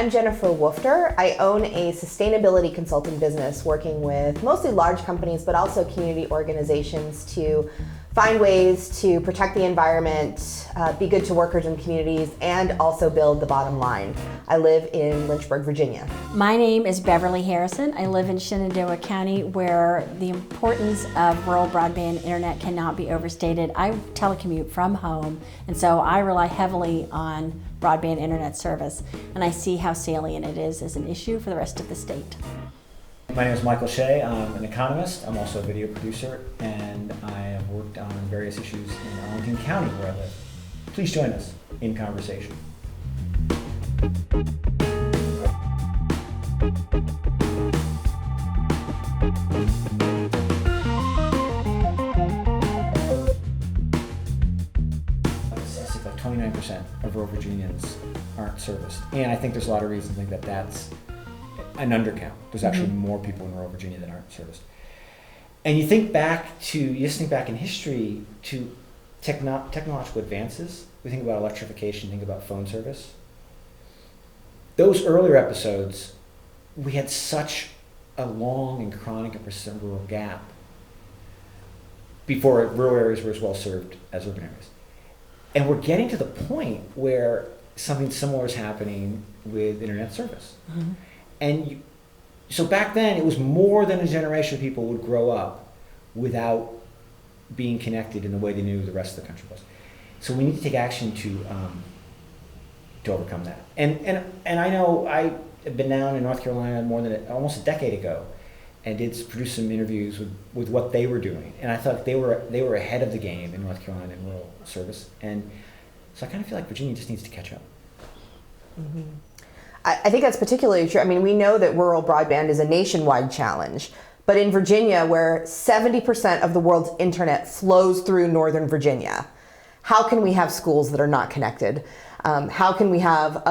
I'm Jennifer Woofter. I own a sustainability consulting business working with mostly large companies, but also community organizations to find ways to protect the environment, be good to workers and communities, and also build the bottom line. I live in Lynchburg, Virginia. My name is Beverly Harrison. I live in Shenandoah County, where the importance of rural broadband internet cannot be overstated. I telecommute from home, and so I rely heavily on broadband internet service, and I see how salient it is as an issue for the rest of the state. My name is Matthew Shea. I'm an economist. I'm also a video producer, and I have worked on various issues in Arlington County, where I live. Please join us in conversation. It's like 29% of rural Virginians aren't serviced, and I think there's a lot of reasons to think that that's an undercount. There's actually more people in rural Virginia that aren't serviced. And you just think back in history to technological advances. We think about electrification, think about phone service. Those earlier episodes, we had such a long and chronic and persistent rural gap before rural areas were as well served as urban areas. And we're getting to the point where something similar is happening with internet service. Mm-hmm. And so back then, it was more than a generation of people would grow up without being connected in the way they knew the rest of the country was. So we need to take action to overcome that. And I know I have been down in North Carolina almost a decade ago, and produced some interviews with what they were doing. And I thought they were ahead of the game in North Carolina in rural service. And so I kind of feel like Virginia just needs to catch up. Mm-hmm. I think that's particularly true. I mean, we know that rural broadband is a nationwide challenge, but in Virginia, where 70% of the world's internet flows through Northern Virginia, how can we have schools that are not connected? How can we have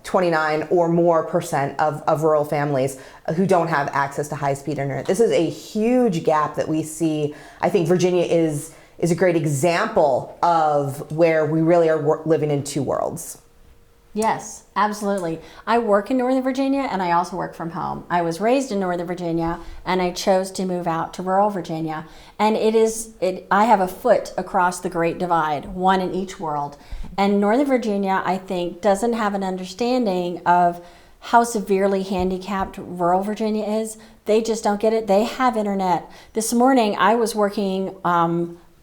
29 or more percent of rural families who don't have access to high-speed internet? This is a huge gap that we see. I think Virginia is a great example of where we really are living in two worlds. Yes, absolutely. I work in Northern Virginia, and I also work from home. I was raised in Northern Virginia, and I chose to move out to rural Virginia. And I have a foot across the Great Divide, one in each world. And Northern Virginia, I think, doesn't have an understanding of how severely handicapped rural Virginia is. They just don't get it. They have internet. This morning, I was working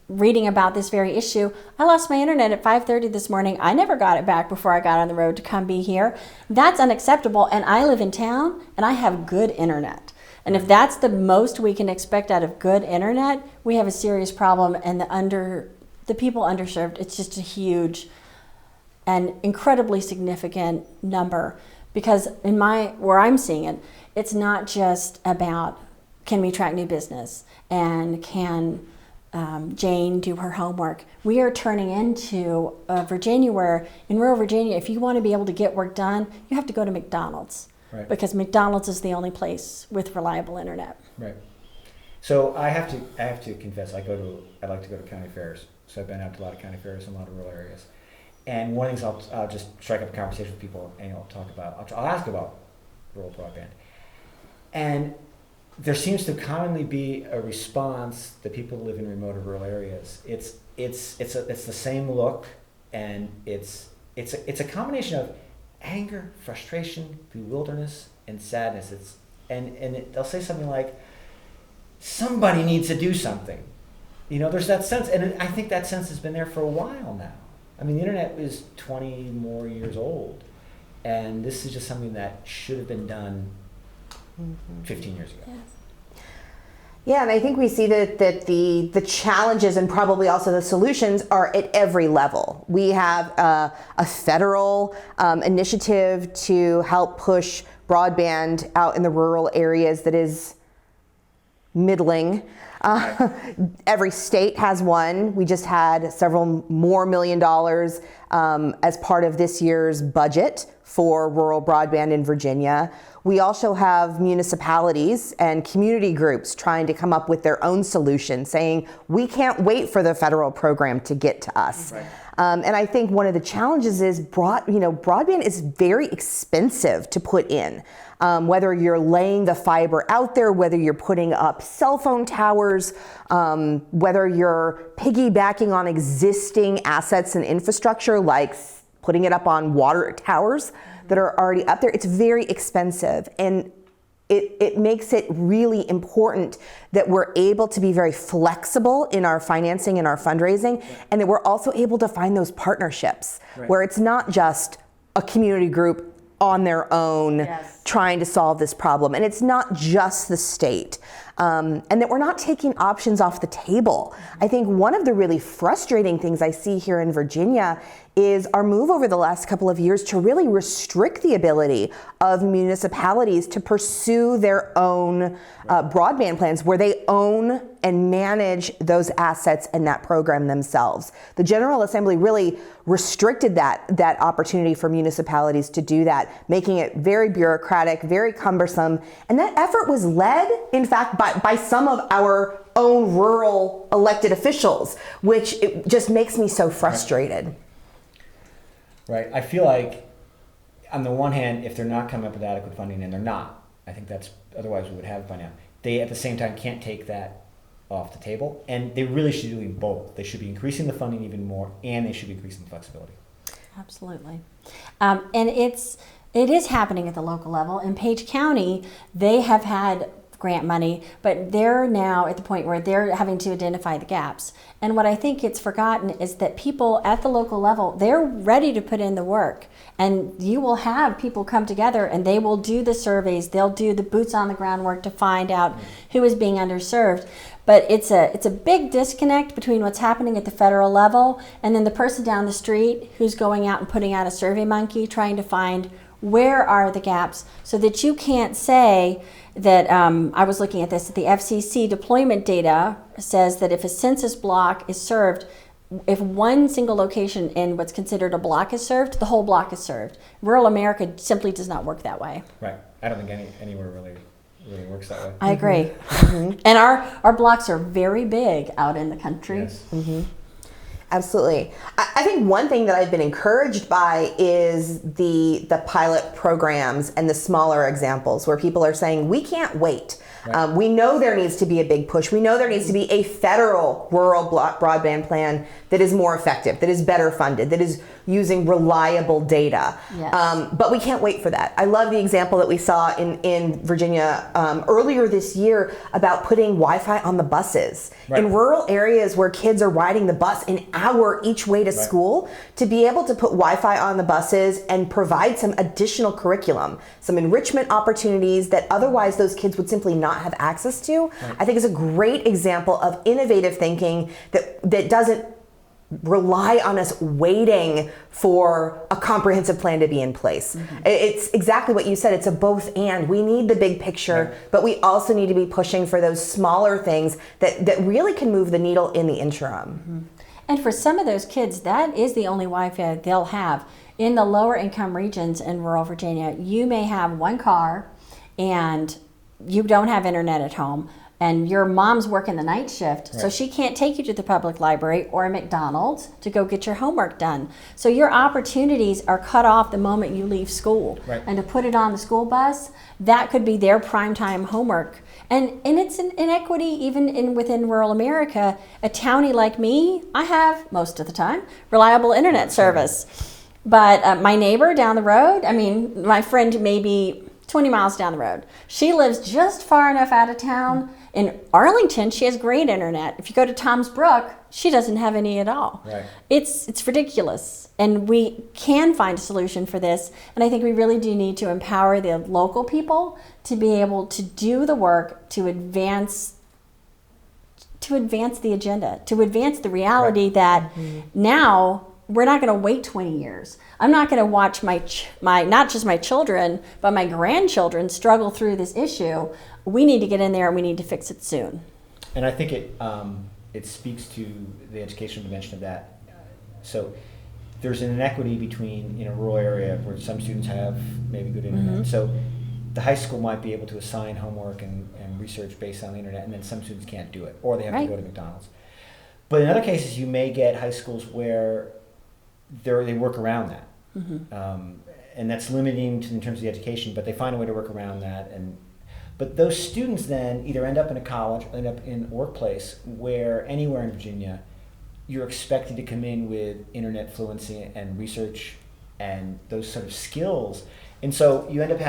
reading about this very issue. I lost my internet at 5:30 this morning. I never got it back before I got on the road to come be here. That's unacceptable, and I live in town, and I have good internet. And if that's the most we can expect out of good internet, we have a serious problem, and the people underserved, it's just a huge and incredibly significant number. Because where I'm seeing it, it's not just about can we attract new business and can Jane do her homework. We are turning into Virginia, where in rural Virginia, if you want to be able to get work done, you have to go to McDonald's. Right. Because McDonald's is the only place with reliable internet. Right. So I have to confess, I like to go to county fairs. So I've been out to a lot of county fairs in a lot of rural areas. And one of the things I'll just strike up a conversation with people, and I'll ask about rural broadband. And there seems to commonly be a response that people who live in remote or rural areas. It's the same look, and it's a combination of anger, frustration, bewilderness, and sadness. They'll say something like, "Somebody needs to do something." There's that sense, and I think that sense has been there for a while now. I mean, the internet is 20 more years old, and this is just something that should have been done 15 years ago. Yes. Yeah, and I think we see that the challenges and probably also the solutions are at every level. We have a federal initiative to help push broadband out in the rural areas that is middling. Every state has one. We just had several more $1 million as part of this year's budget for rural broadband in Virginia. We also have municipalities and community groups trying to come up with their own solutions, saying we can't wait for the federal program to get to us. Right. And I think one of the challenges is broadband is very expensive to put in. Whether you're laying the fiber out there, whether you're putting up cell phone towers, whether you're piggybacking on existing assets and infrastructure, like putting it up on water towers that are already up there, it's very expensive. And it makes it really important that we're able to be very flexible in our financing and our fundraising, and that we're also able to find those partnerships where it's not just a community group on their own trying to solve this problem. And it's not just the state. And that we're not taking options off the table. I think one of the really frustrating things I see here in Virginia is our move over the last couple of years to really restrict the ability of municipalities to pursue their own broadband plans where they own and manage those assets and that program themselves. The General Assembly really restricted that opportunity for municipalities to do that, making it very bureaucratic, very cumbersome. And that effort was led, in fact, by some of our own rural elected officials, which it just makes me so frustrated. Right. I feel like, on the one hand, if they're not coming up with adequate funding, and they're not, I think that's, otherwise we would have it by now, they at the same time can't take that off the table, and they really should be doing both. They should be increasing the funding even more, and they should be increasing the flexibility. Absolutely. And it is happening at the local level. In Page County, they have had grant money, but they're now at the point where they're having to identify the gaps. And what I think gets forgotten is that people at the local level, they're ready to put in the work. And you will have people come together and they will do the surveys, they'll do the boots on the ground work to find out who is being underserved. But it's a big disconnect between what's happening at the federal level and then the person down the street who's going out and putting out a survey monkey trying to find where are the gaps, so that you can't say that, I was looking at this, that the FCC deployment data says that if a census block is served, if one single location in what's considered a block is served, the whole block is served. Rural America simply does not work that way. Right. I don't think anywhere really works that way. I agree. Mm-hmm. And our blocks are very big out in the country. Yes. Mm-hmm. Absolutely. I think one thing that I've been encouraged by is the pilot programs and the smaller examples where people are saying, we can't wait. Right. We know there needs to be a big push. We know there needs to be a federal rural broadband plan that is more effective, that is better funded, that is using reliable data. Yes. But we can't wait for that. I love the example that we saw in Virginia earlier this year about putting Wi-Fi on the buses. Right. In rural areas where kids are riding the bus an hour each way to school, to be able to put Wi-Fi on the buses and provide some additional curriculum, some enrichment opportunities that otherwise those kids would simply not have access to, I think is a great example of innovative thinking that doesn't rely on us waiting for a comprehensive plan to be in place. Mm-hmm. It's exactly what you said. It's a both and. We need the big picture, but we also need to be pushing for those smaller things that really can move the needle in the interim. Mm-hmm. And for some of those kids, that is the only Wi-Fi they'll have. In the lower income regions in rural Virginia, you may have one car and you don't have internet at home, and your mom's working the night shift, so she can't take you to the public library or a McDonald's to go get your homework done. So your opportunities are cut off the moment you leave school. Right. And to put it on the school bus, that could be their primetime homework. And it's an inequity even within rural America. A townie like me, I have, most of the time, reliable internet service. But my neighbor down the road, my friend maybe 20 miles down the road, she lives just far enough out of town. In Arlington, she has great internet. If you go to Tom's Brook, she doesn't have any at all. Right. It's ridiculous. And we can find a solution for this. And I think we really do need to empower the local people to be able to do the work to advance the agenda, to advance the reality that now we're not going to wait 20 years. I'm not going to watch my not just my children, but my grandchildren struggle through this issue. We need to get in there and we need to fix it soon. And I think it speaks to the educational dimension of that. So there's an inequity between in a rural area where some students have maybe good internet. Mm-hmm. So the high school might be able to assign homework and research based on the internet, and then some students can't do it, or they have to go to McDonald's. But in other cases, you may get high schools where they work around that. And that's limiting in terms of the education, but they find a way to work around that. But those students then either end up in a college or end up in a workplace where anywhere in Virginia, you're expected to come in with internet fluency and research and those sort of skills. And so you end up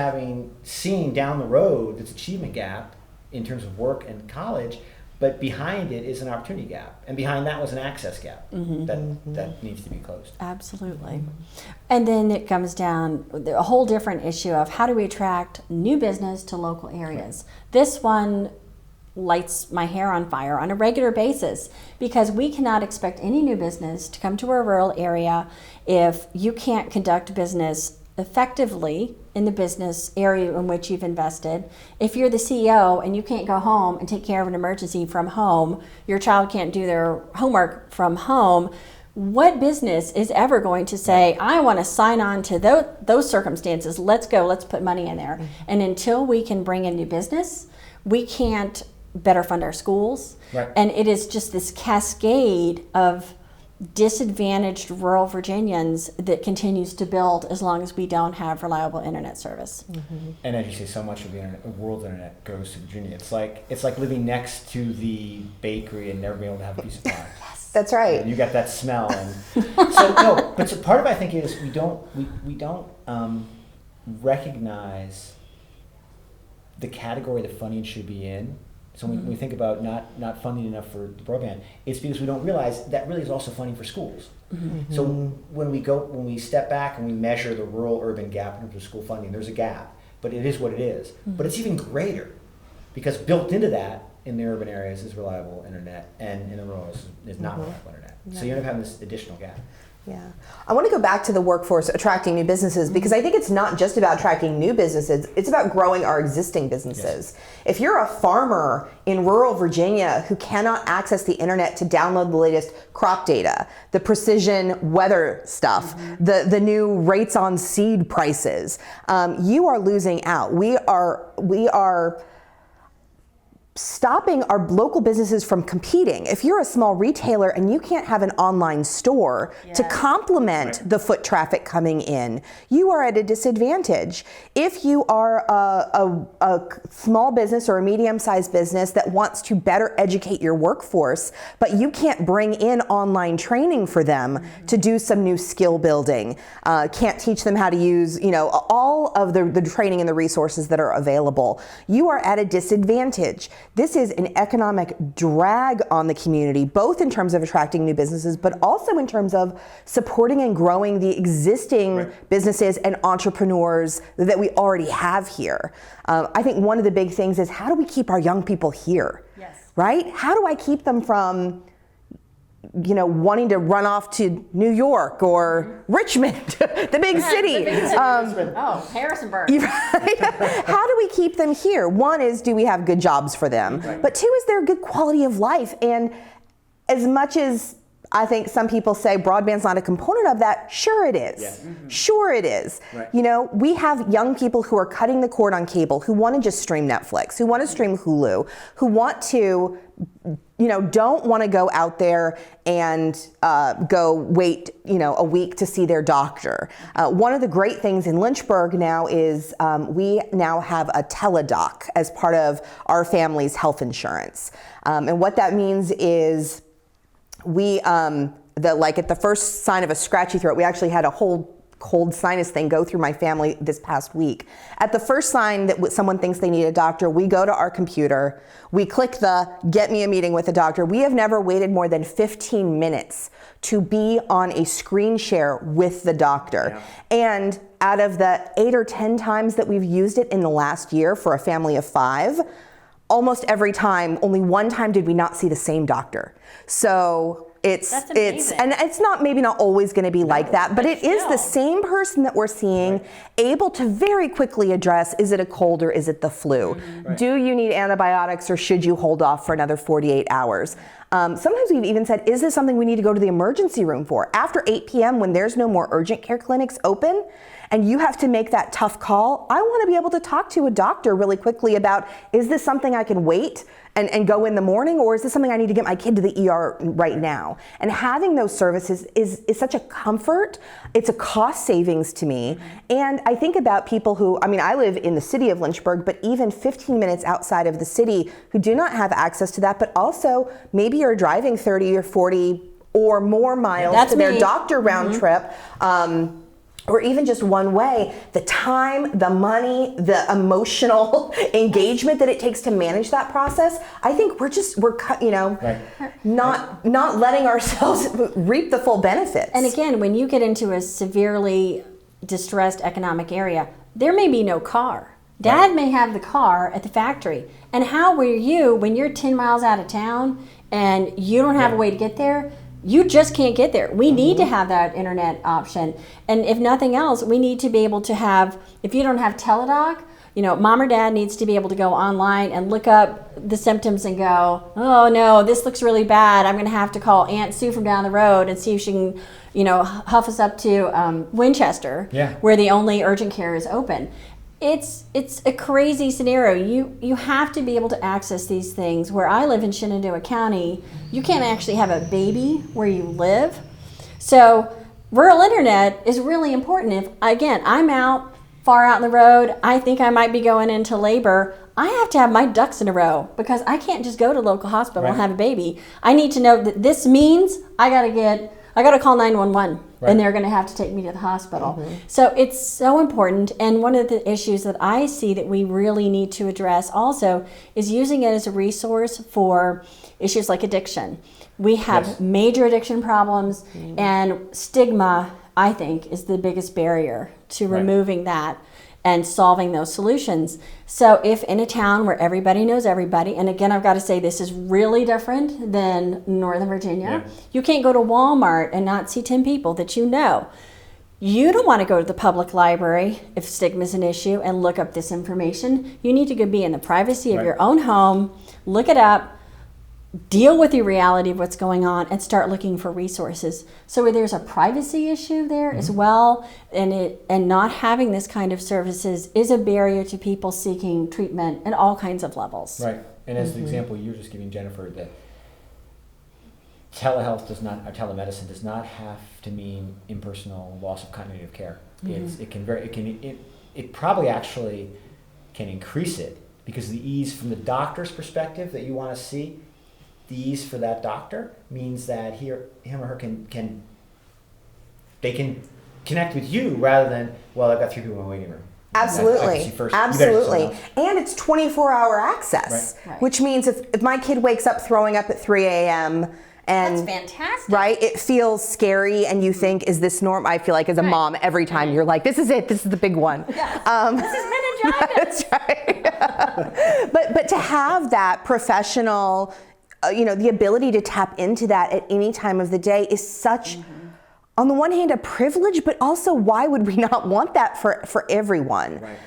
seeing down the road this achievement gap in terms of work and college, but behind it is an opportunity gap. And behind that was an access gap that needs to be closed. Absolutely. And then it comes down a whole different issue of how do we attract new business to local areas. This one lights my hair on fire on a regular basis, because we cannot expect any new business to come to a rural area if you can't conduct business effectively in the business area in which you've invested. If you're the CEO and you can't go home and take care of an emergency from home, your child can't do their homework from home, what business is ever going to say, I want to sign on to those circumstances, let's go, let's put money in there. And until we can bring in new business, we can't better fund our schools. Right. And it is just this cascade of disadvantaged rural Virginians that continues to build as long as we don't have reliable internet service. And as you say, so much of the world's internet goes to Virginia. It's like living next to the bakery and never being able to have a piece of pie. Yes, that's right. And you got that smell. And so part of it I think is we don't recognize the category that funding should be in. So when we think about not funding enough for the broadband, it's because we don't realize that really is also funding for schools. So when we step back and we measure the rural-urban gap in terms of school funding, there's a gap, but it is what it is. But it's even greater, because built into that in the urban areas is reliable internet, and in the rural is not reliable internet. So you end up having this additional gap. Yeah. I want to go back to the workforce attracting new businesses, because I think it's not just about attracting new businesses, it's about growing our existing businesses. Yes. If you're a farmer in rural Virginia who cannot access the internet to download the latest crop data, the precision weather stuff, the new rates on seed prices, you are losing out. We are stopping our local businesses from competing. If you're a small retailer and you can't have an online store to complement the foot traffic coming in, you are at a disadvantage. If you are a small business or a medium-sized business that wants to better educate your workforce, but you can't bring in online training for them to do some new skill building, can't teach them how to use, all of the training and the resources that are available, you are at a disadvantage. This is an economic drag on the community, both in terms of attracting new businesses, but also in terms of supporting and growing the existing businesses and entrepreneurs that we already have here. I think one of the big things is, how do we keep our young people here? Yes. Right? How do I keep them from wanting to run off to New York or Richmond, the big city. Harrisonburg. Right? How do we keep them here? One is, do we have good jobs for them? Right. But two is, there a good quality of life? And as much as I think some people say broadband's not a component of that, sure it is. Yeah. Sure it is. Right. We have young people who are cutting the cord on cable, who want to just stream Netflix, who want to stream Hulu, who want to don't want to go out there and go wait, a week to see their doctor. One of the great things in Lynchburg now is we now have a teledoc as part of our family's health insurance. And what that means is we, at the first sign of a scratchy throat, we actually had a whole cold sinus thing go through my family this past week. At the first sign that someone thinks they need a doctor, we go to our computer, we click the get me a meeting with a doctor. We have never waited more than 15 minutes to be on a screen share with the doctor. Yeah. And out of the 8 or 10 times that we've used it in the last year for a family of 5, almost every time, only one time did we not see the same doctor. So it's maybe not always going to be like that, but it is the same person that we're seeing, able to very quickly address, is it a cold or is it the flu? Right. Do you need antibiotics, or should you hold off for another 48 hours? Sometimes we've even said, is this something we need to go to the emergency room for? After 8 p.m. when there's no more urgent care clinics open, and you have to make that tough call, I want to be able to talk to a doctor really quickly about, is this something I can wait and go in the morning, or is this something I need to get my kid to the ER right now? And having those services is such a comfort. It's a cost savings to me. And I think about people who, I mean, I live in the city of Lynchburg, but even 15 minutes outside of the city who do not have access to that, but also maybe you're driving 30 or 40 or more miles to their doctor round trip. Or even just one way, the time, the money, the emotional engagement that it takes to manage that process, I think we're not letting ourselves reap the full benefits. And again, when you get into a severely distressed economic area, there may be no car. Dad may have the car at the factory. And how were you when you're 10 miles out of town and you don't have a way to get there? You just can't get there. We need to have that internet option. And if nothing else, we need to be able to have, if you don't have Teladoc, mom or dad needs to be able to go online and look up the symptoms and go, oh no, this looks really bad. I'm going to have to call Aunt Sue from down the road and see if she can, huff us up to Winchester, where the only urgent care is open. It's a crazy scenario. You have to be able to access these things. Where I live in Shenandoah County, you can't actually have a baby where you live. So rural internet is really important. If, again, I'm far out in the road, I think I might be going into labor, I have to have my ducks in a row because I can't just go to local hospital and have a baby. I need to know that this means I got to call 911. And they're going to have to take me to the hospital. So it's so important. And one of the issues that I see that we really need to address also is using it as a resource for issues like addiction. We have major addiction problems, and stigma, I think, is the biggest barrier to removing that and solving those solutions. So if in a town where everybody knows everybody, and again, I've got to say this is really different than Northern Virginia. You can't go to Walmart and not see 10 people that you know. You don't want to go to the public library if stigma is an issue and look up this information. You need to go be in the privacy of your own home, look it up, deal with the reality of what's going on, and start looking for resources. So there's a privacy issue there as well, and not having this kind of services is a barrier to people seeking treatment at all kinds of levels. Right. And as the example you were just giving, Jennifer, that telemedicine does not have to mean impersonal loss of continuity of care. It probably actually can increase it, because the ease from the doctor's perspective that you want to see, the ease for that doctor means that him or her can connect with you rather than, well, I've got 3 people in the waiting room. Absolutely. Absolutely. And it's 24-hour access, which means if my kid wakes up throwing up at 3 a.m. and that's fantastic. Right? It feels scary and you think, is this normal? I feel like as a mom, every time you're like, this is it. This is the big one. This is meningitis. That's right. But to have that professional, the ability to tap into that at any time of the day is such, on the one hand, a privilege, but also why would we not want that for everyone? Right.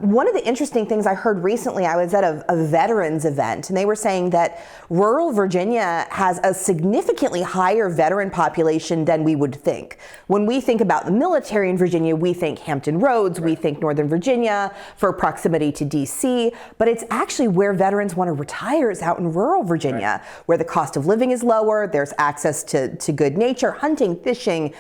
One of the interesting things I heard recently, I was at a veterans event, and they were saying that rural Virginia has a significantly higher veteran population than we would think. When we think about the military in Virginia, we think Hampton Roads, we think Northern Virginia for proximity to DC, but it's actually where veterans want to retire is out in rural Virginia, where the cost of living is lower, there's access to good nature, hunting, fishing,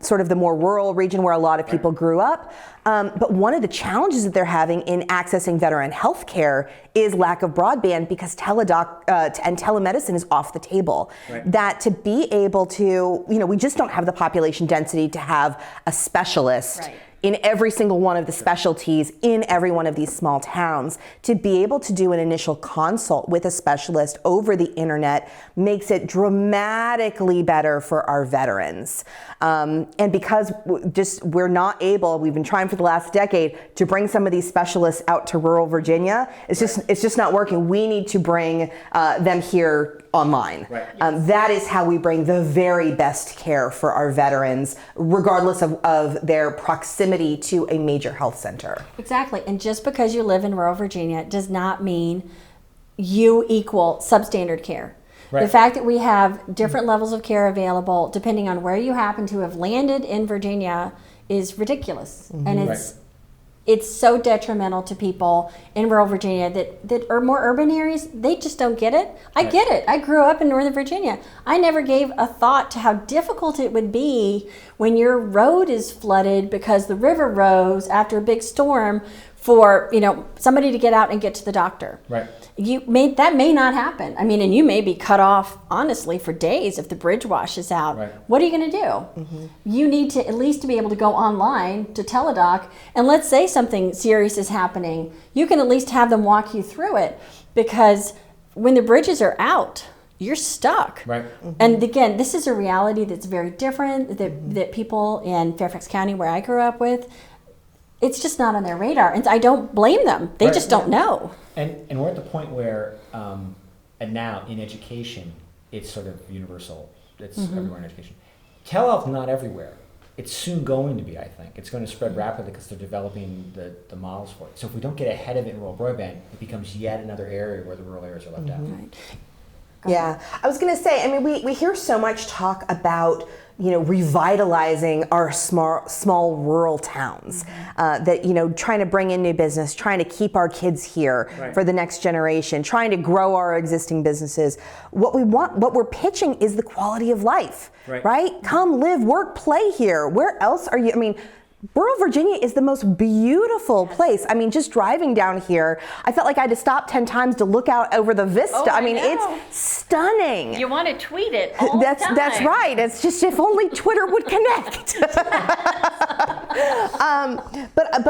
sort of the more rural region where a lot of people grew up. But one of the challenges that they're having in accessing veteran health care is lack of broadband, because and telemedicine is off the table. That to be able to, we just don't have the population density to have a specialist in every single one of the specialties in every one of these small towns. To be able to do an initial consult with a specialist over the internet makes it dramatically better for our veterans. And because we're not able, we've been trying for the last decade to bring some of these specialists out to rural Virginia. It's just not working. We need to bring them here online. That is how we bring the very best care for our veterans, regardless of their proximity to a major health center. Exactly. And just because you live in rural Virginia does not mean you equal substandard care. The fact that we have different levels of care available depending on where you happen to have landed in Virginia is ridiculous. And it's so detrimental to people in rural Virginia that are more urban areas. They just don't get it. I get it. I grew up in Northern Virginia. I never gave a thought to how difficult it would be when your road is flooded because the river rose after a big storm for, somebody to get out and get to the doctor. Right. That may not happen. I mean, and you may be cut off, honestly, for days if the bridge washes out. Right. What are you going to do? Mm-hmm. You need to at least to be able to go online to Teladoc, and let's say something serious is happening. You can at least have them walk you through it, because when the bridges are out, you're stuck. Right. Mm-hmm. And again, this is a reality that's very different that people in Fairfax County, where I grew up with, it's just not on their radar. And I don't blame them. They just don't know. And we're at the point where, and now in education, it's sort of universal. It's everywhere in education. Telehealth, not everywhere. It's soon going to be, I think. It's going to spread rapidly because they're developing the models for it. So if we don't get ahead of it in rural broadband, it becomes yet another area where the rural areas are left out. Right. Yeah, I was going to say, I mean, we hear so much talk about, revitalizing our small rural towns, that, trying to bring in new business, trying to keep our kids here for the next generation, trying to grow our existing businesses. What we're pitching is the quality of life, right? Come live, work, play here. Where else are you? I mean, rural Virginia is the most beautiful place. I mean, just driving down here, I felt like I had to stop 10 times to look out over the vista. Oh, I mean, know. It's stunning. You want to tweet it all the time. That's right. It's just if only Twitter would connect. But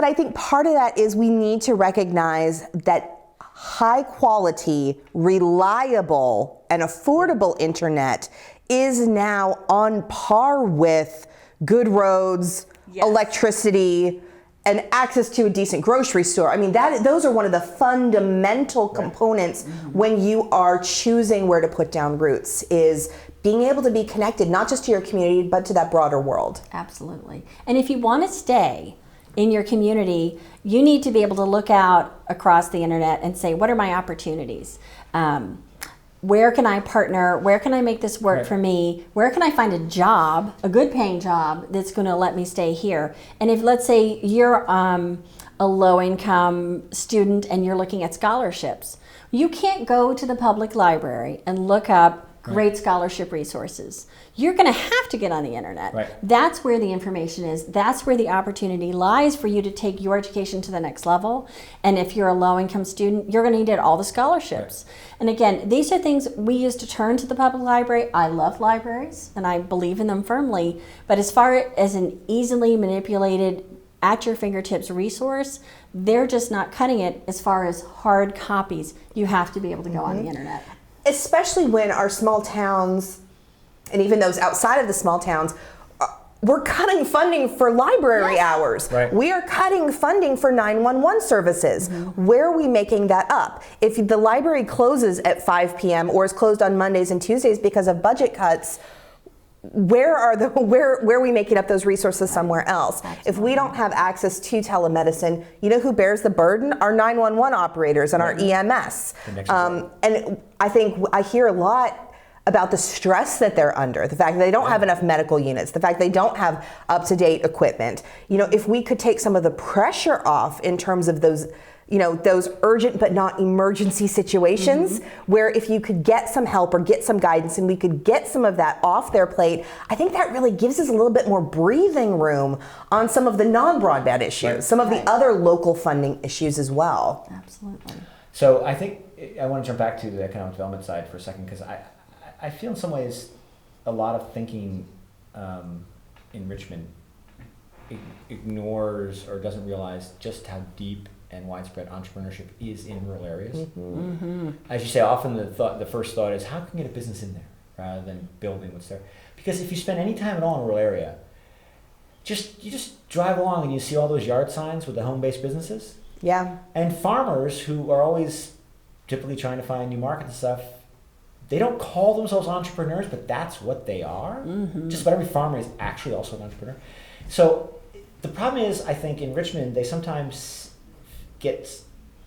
I think part of that is we need to recognize that high quality, reliable, and affordable internet is now on par with good roads, electricity, and access to a decent grocery store. I mean, those are one of the fundamental components when you are choosing where to put down roots, is being able to be connected not just to your community, but to that broader world. Absolutely. And if you want to stay in your community, you need to be able to look out across the internet and say, what are my opportunities? Where can I partner? Where can I make this work for me? Where can I find a job, a good paying job that's going to let me stay here? And if, let's say, you're a low income student and you're looking at scholarships, you can't go to the public library and look up great scholarship resources. You're going to have to get on the internet. Right. That's where the information is. That's where the opportunity lies for you to take your education to the next level. And if you're a low-income student, you're going to need all the scholarships. Right. And again, these are things we used to turn to the public library. I love libraries, and I believe in them firmly. But as far as an easily manipulated, at your fingertips resource, they're just not cutting it as far as hard copies. You have to be able to go on the internet. Especially when our small towns, and even those outside of the small towns, we're cutting funding for library hours. Right. We are cutting funding for 911 services. Where are we making that up? If the library closes at 5 p.m. or is closed on Mondays and Tuesdays because of budget cuts, where are we making up those resources somewhere else? Absolutely. If we don't have access to telemedicine, you know who bears the burden? Our 911 operators and our EMS. And I think I hear a lot about the stress that they're under, the fact that they don't have enough medical units, the fact they don't have up-to-date equipment. If we could take some of the pressure off in terms of those, those urgent but not emergency situations, where if you could get some help or get some guidance and we could get some of that off their plate, I think that really gives us a little bit more breathing room on some of the non-broadband issues, some of the other local funding issues as well. Absolutely. So I think I want to jump back to the economic development side for a second, because I feel in some ways a lot of thinking in Richmond ignores or doesn't realize just how deep and widespread entrepreneurship is in rural areas. As you say, often the first thought is, how can we get a business in there rather than building what's there? Because if you spend any time at all in a rural area, you just drive along and you see all those yard signs with the home-based businesses. Yeah. And farmers who are always typically trying to find new markets and stuff, they don't call themselves entrepreneurs, but that's what they are. Just about every farmer is actually also an entrepreneur. So the problem is, I think in Richmond, they sometimes get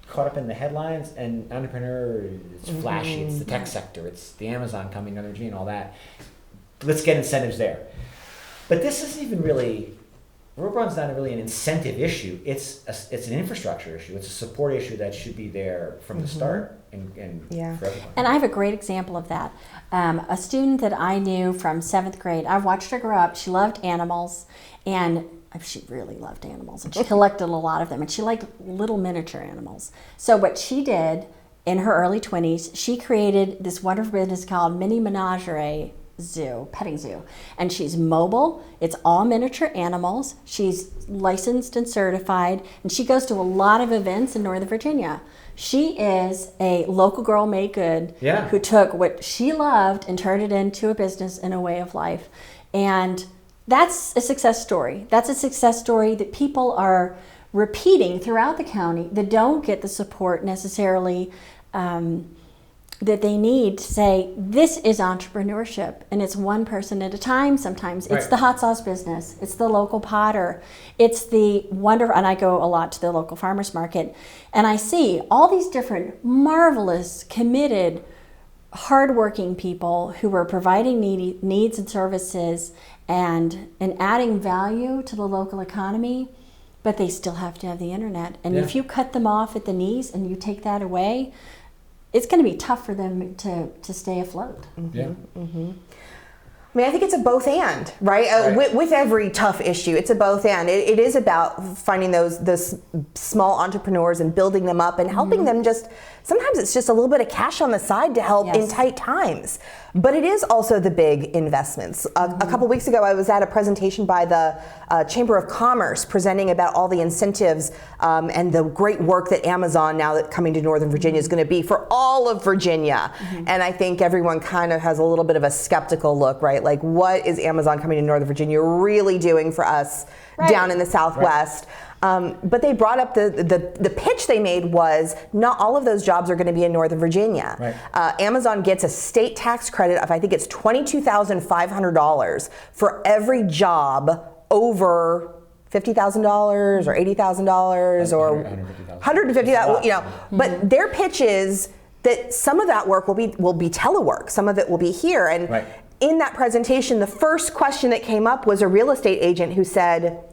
caught up in the headlines, and entrepreneur, it's flashy, it's the tech sector, it's the Amazon coming, energy and all that. Let's get incentives there. But this isn't even really broadband's not really an incentive issue. It's an infrastructure issue. It's a support issue that should be there from the start and for everyone. And I have a great example of that. A student that I knew from 7th grade, I've watched her grow up. She loved animals, and she really loved animals, and she collected a lot of them, and she liked little miniature animals. So what she did in her early 20s, she created this wonderful business called Mini Menagerie Zoo, petting zoo. And she's mobile. It's all miniature animals. She's licensed and certified, and she goes to a lot of events in Northern Virginia. She is a local girl made good who took what she loved and turned it into a business and a way of life. And that's a success story. That's a success story that people are repeating throughout the county that don't get the support necessarily that they need to say, this is entrepreneurship, and it's one person at a time sometimes. It's the hot sauce business. It's the local potter. It's the wonderful, and I go a lot to the local farmers market, and I see all these different marvelous, committed, hardworking people who are providing needs and services and adding value to the local economy, but they still have to have the internet. And if you cut them off at the knees and you take that away, it's going to be tough for them to stay afloat. I mean, I think it's a both and, right? With every tough issue, it's a both and. It is about finding those small entrepreneurs and building them up and helping them sometimes it's just a little bit of cash on the side to help in tight times. But it is also the big investments. A couple weeks ago, I was at a presentation by the Chamber of Commerce presenting about all the incentives and the great work that Amazon, now that coming to Northern Virginia, is going to be for all of Virginia. And I think everyone kind of has a little bit of a skeptical look, right? Like, what is Amazon coming to Northern Virginia really doing for us down in the Southwest? But they brought up the pitch they made was not all of those jobs are going to be in Northern Virginia. Amazon gets a state tax credit of, I think it's $22,500 for every job over $50,000 or $80,000 or $150,000. You know, but their pitch is that some of that work will be telework, some of it will be here. And in that presentation, the first question that came up was a real estate agent who said,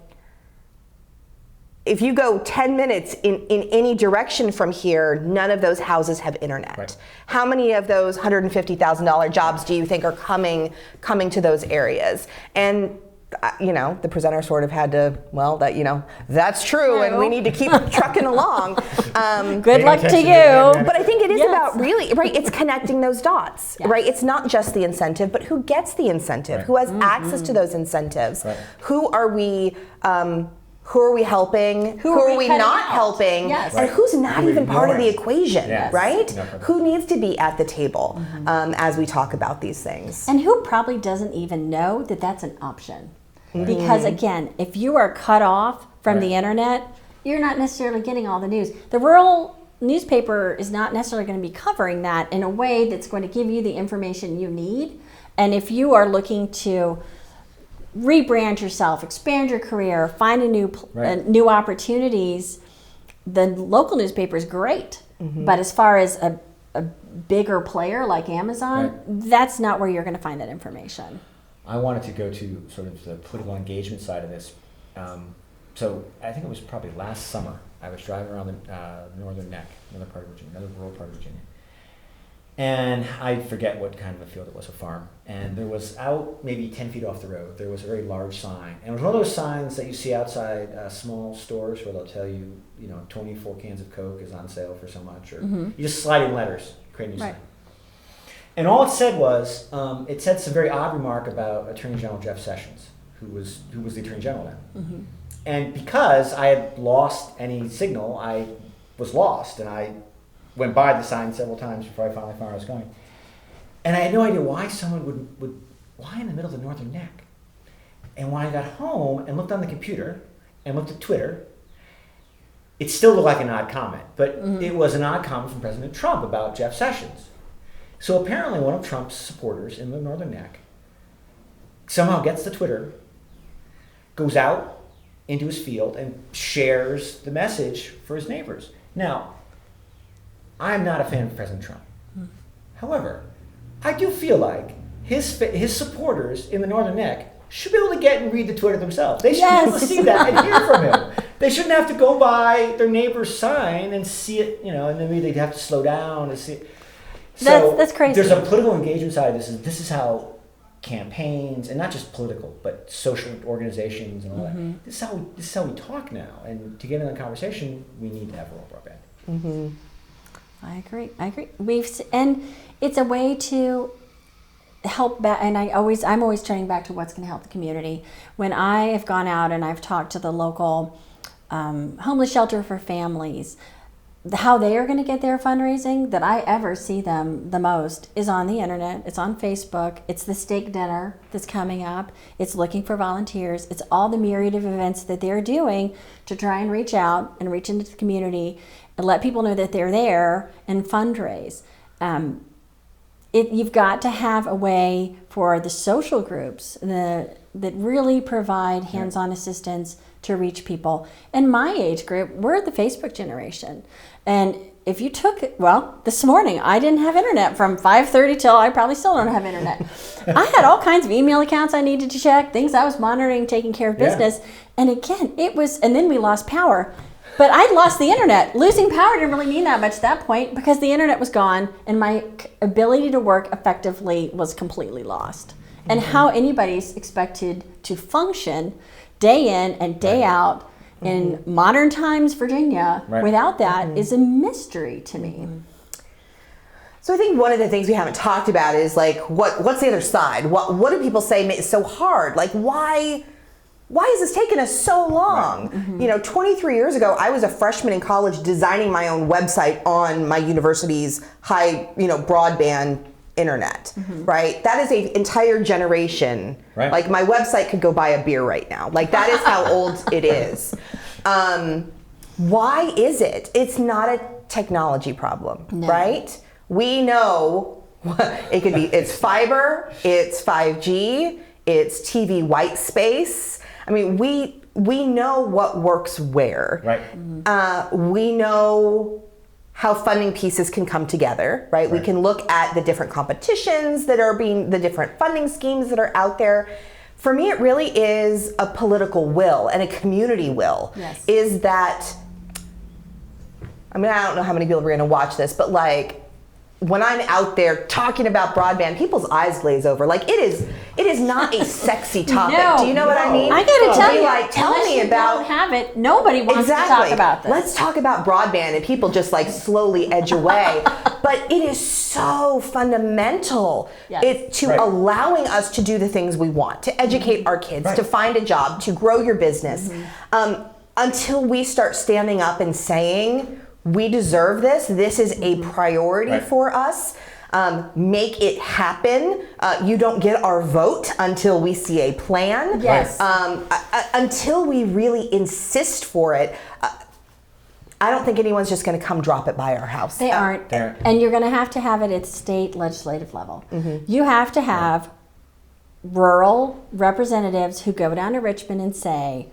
if you go 10 minutes in any direction from here, none of those houses have internet. How many of those $150,000 jobs do you think are coming to those areas? And the presenter sort of had to, that's true, and we need to keep trucking along. Good luck to you. But I think it is about really, it's connecting those dots, right? It's not just the incentive, but who gets the incentive? Who has access to those incentives? Who are we helping? Who are we not helping? And who's not even part of the equation, right? Who needs to be at the table as we talk about these things? And who probably doesn't even know that that's an option. Because again, if you are cut off from the internet, you're not necessarily getting all the news. The rural newspaper is not necessarily going to be covering that in a way that's going to give you the information you need. And if you are looking to rebrand yourself, expand your career, find new opportunities, the local newspaper is great. But as far as a bigger player like Amazon, that's not where you're going to find that information. I wanted to go to sort of the political engagement side of this. So I think it was probably last summer. I was driving around the northern neck, another rural part of Virginia. And I forget what kind of a field it was, a farm. And there was out maybe 10 feet off the road, there was a very large sign. And it was one of those signs that you see outside small stores where they'll tell you, 24 cans of Coke is on sale for so much. Or you just slide in letters, create a new sign. And all it said was, it said some very odd remark about Attorney General Jeff Sessions, who was the Attorney General then. And because I had lost any signal, I was lost. And I went by the sign several times before I finally found where I was going. And I had no idea why someone would why in the middle of the Northern Neck? And when I got home and looked on the computer and looked at Twitter, it still looked like an odd comment, but it was an odd comment from President Trump about Jeff Sessions. So apparently one of Trump's supporters in the Northern Neck somehow gets the Twitter, goes out into his field and shares the message for his neighbors. Now, I'm not a fan of President Trump. However, I do feel like his supporters in the Northern Neck should be able to get and read the Twitter themselves. They should be able to see that and hear from him. They shouldn't have to go by their neighbor's sign and see it, and then maybe they'd have to slow down and see it. So that's crazy. There's a political engagement side of this. This is how campaigns, and not just political, but social organizations and all that. This is how we talk now. And to get in the conversation, we need to have rural broadband. I agree. And it's a way to help back, and I'm always turning back to what's going to help the community. When I have gone out and I've talked to the local homeless shelter for families, how they are going to get their fundraising that I ever see them the most is on the internet. It's on Facebook. It's the steak dinner that's coming up. It's looking for volunteers. It's all the myriad of events that they're doing to try and reach out and reach into the community and let people know that they're there and fundraise. You've got to have a way for the social groups that really provide hands-on assistance to reach people. In my age group, we're the Facebook generation. And if you this morning, I didn't have internet from 5:30 till I probably still don't have internet. I had all kinds of email accounts I needed to check, things I was monitoring, taking care of business. And again, and then we lost power. But I'd lost the internet. Losing power didn't really mean that much at that point because the internet was gone and my ability to work effectively was completely lost. And how anybody's expected to function day in and day out in modern times Virginia without that is a mystery to me. So I think one of the things we haven't talked about is like what's the other side? What do people say is so hard? Like why is this taking us so long? 23 years ago, I was a freshman in college designing my own website on my university's high, broadband internet, right? That is an entire generation. Right. Like my website could go buy a beer right now. Like that is how old it is. Why is it? It's not a technology problem, right? We know it's fiber, it's 5G, it's TV white space. I mean, we know what works where. Right. We know how funding pieces can come together, right? We can look at the different competitions that are the different funding schemes that are out there. For me, it really is a political will and a community will. Yes. Is that, I don't know how many people are going to watch this, but like, when I'm out there talking about broadband, people's eyes glaze over. Like it is not a sexy topic. Do you know what I mean? I gotta tell you, like, tell me about. Don't have it. Nobody wants to talk about this. Let's talk about broadband, and people just like slowly edge away. But it is so fundamental. Yes. It's to allowing us to do the things we want, to educate our kids, to find a job, to grow your business. Until we start standing up and saying, we deserve this. This is a priority for us. Make it happen. You don't get our vote until we see a plan. Yes. Until we really insist for it, I don't think anyone's just going to come drop it by our house. They aren't. And you're going to have it at state legislative level. You have to have rural representatives who go down to Richmond and say,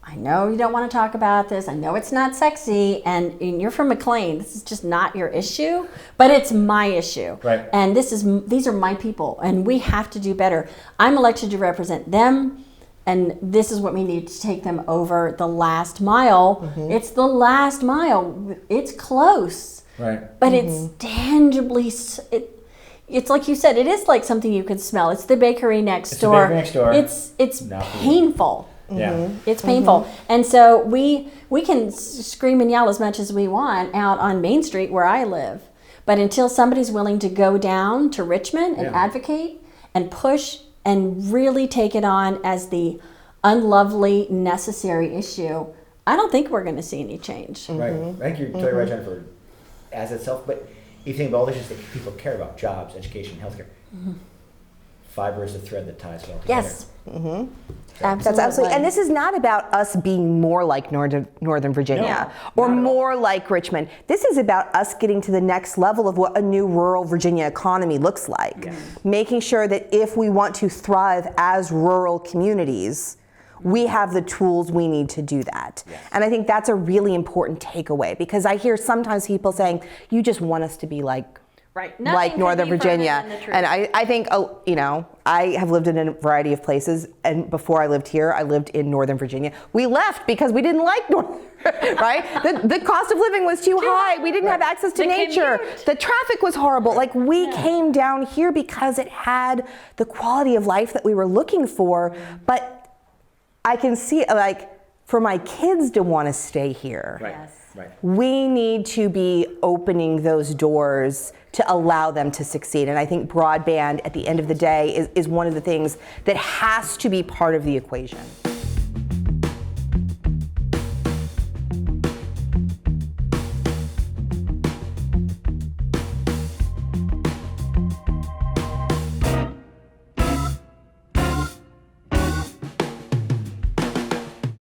I know you don't want to talk about this. I know it's not sexy, and you're from McLean. This is just not your issue, but it's my issue. Right. And these are my people, and we have to do better. I'm elected to represent them, and this is what we need to take them over the last mile. It's the last mile. It's close. Right. But it's tangibly. It's like you said. It is like something you can smell. It's the bakery next door. It's painful. Yeah, it's painful. And so we can scream and yell as much as we want out on Main Street where I live, but until somebody's willing to go down to Richmond and advocate and push and really take it on as the unlovely necessary issue, I don't think we're going to see any change. Right. I think you're totally right, Jennifer, as itself. But if you think about all the issues that people care about, jobs, education, healthcare, fiber is the thread that ties it all together. Yes. Absolutely. That's absolutely. And this is not about us being more like Northern Virginia or more like Richmond. This is about us getting to the next level of what a new rural Virginia economy looks like. Yes. Making sure that if we want to thrive as rural communities, we have the tools we need to do that. Yes. And I think that's a really important takeaway, because I hear sometimes people saying, you just want us to be like Right. like Nothing Northern could be further Virginia. than the truth. And I think, you know, I have lived in a variety of places, and before I lived here, I lived in Northern Virginia. We left because we didn't like Northern, right? The cost of living was too high. We didn't have access to The nature. commute. The traffic was horrible. Like, we came down here because it had the quality of life that we were looking for. But I can see, like, for my kids to want to stay here. Right. Yes. Right. We need to be opening those doors to allow them to succeed. And I think broadband, at the end of the day, is one of the things that has to be part of the equation.